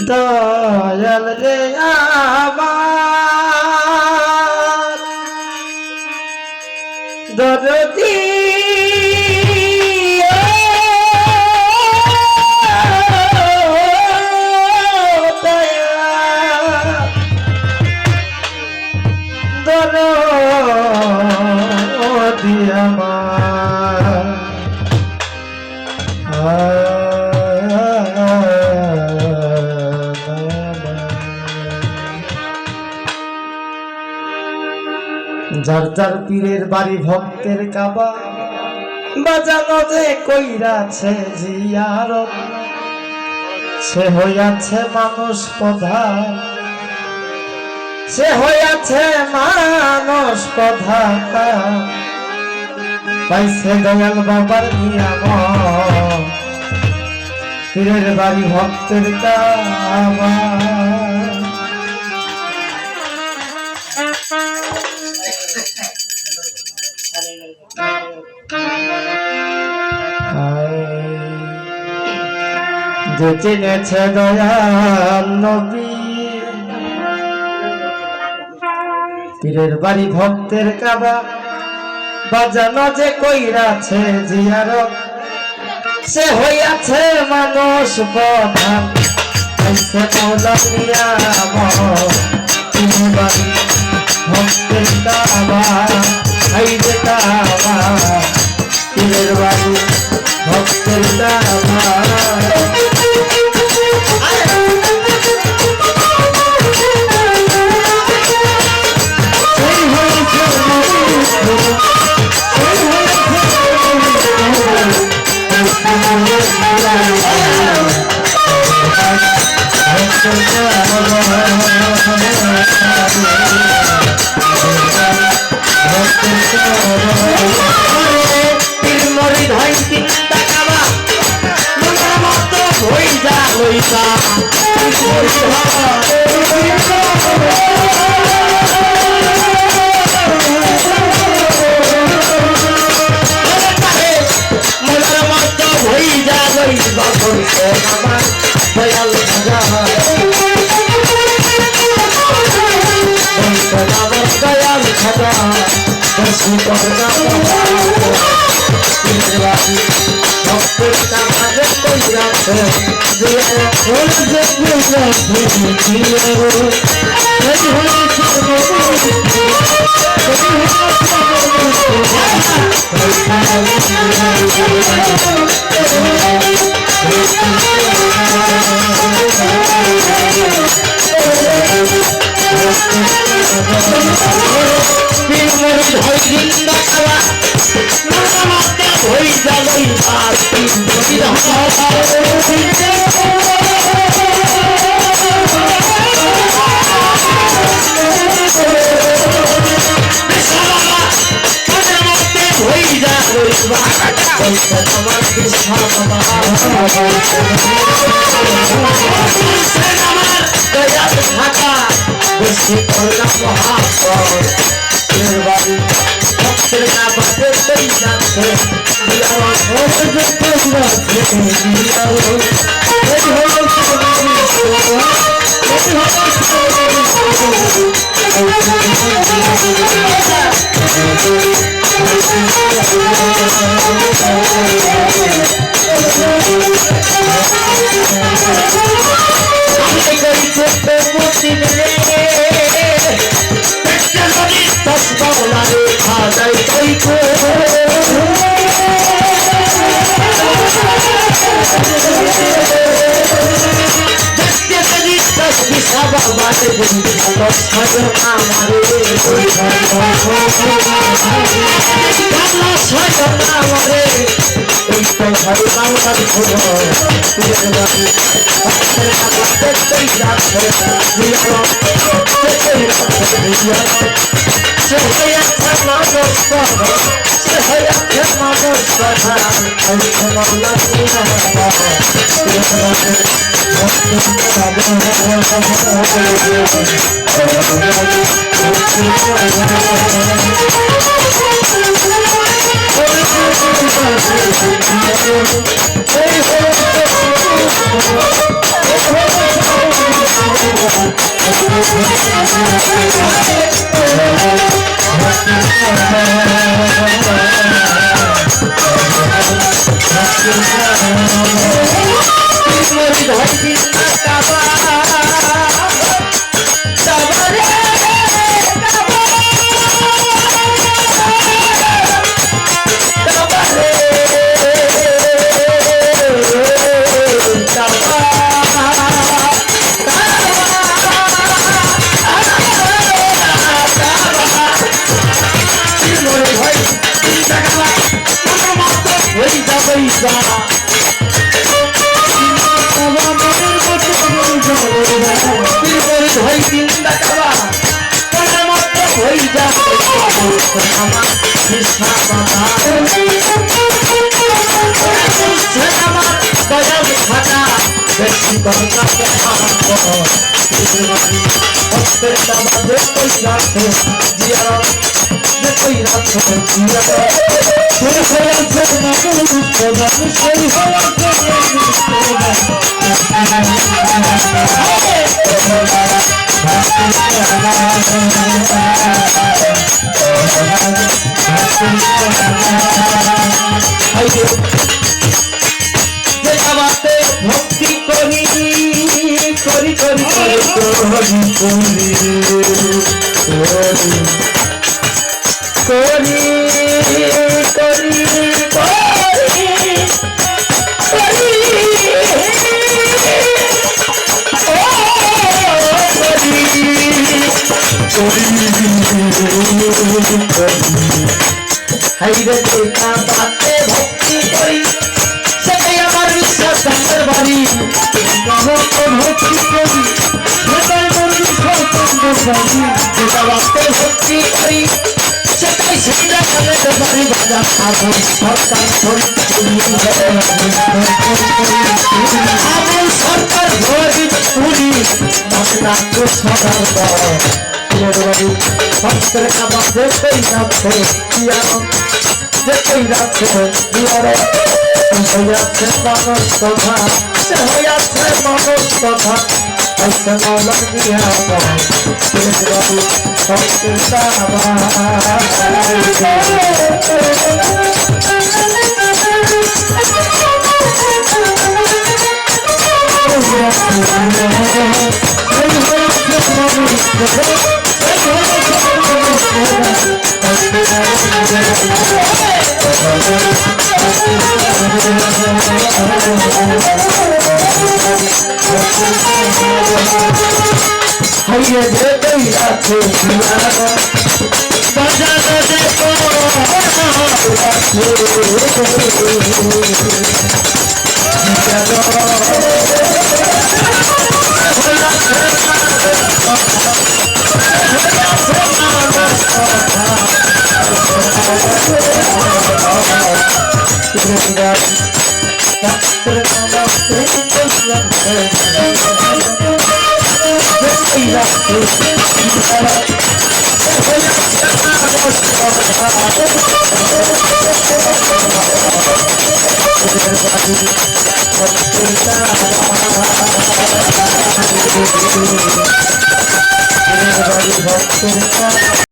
দয়াল রে আমার দরদি দরদি আমার যার যার পীরের বাড়ি ভক্তের কাবা বাজানো যে কইরাছে জিয়ারত সে হইয়াছে মানুষ প্রধান সে হইয়াছে মানুষ প্রধান পাইছে দয়াল বাবার নিয়ামত পীরের বাড়ি ভক্তের কাবা যে চিনেছে দয়াল নবী পীরের বাড়ি ভক্তের কাবা বাজানো যে কইরাছে জিয়ারত সে হইয়াছে মানুষ প্রধান পাইছে মৌলার নিয়ামত পীরের বাড়ি ভক্তের কাবা আইরে কাবা পীরের বাড়ি ভক্তের কাবা Hey, ভক্তি করি করি করি করি করি হাইরে দেখা বাতে ভক্তি করি সেটাই আমার বিশ্বাস ধানের বাড়ি ভক্তি করি সেটাই আমার বিশ্বাস ধানের বাড়ি যেটা বাতে ভক্তি করি সেটাই সেটা ধানের বাড়ি বাজার আগুন সরকার আমল সরকার ঘরে পুরি নাটক সবার বাড়ি ভক্তের কাবা যেতেই যাচ্ছে যেতেই যাচ্ছে হইয়াছে মানুষ কথা সে হইয়াছে মানুষ কথা ऐसे मौला दिया बाबू भक्ता हइये जे गैया छे दियारा बजाना देखो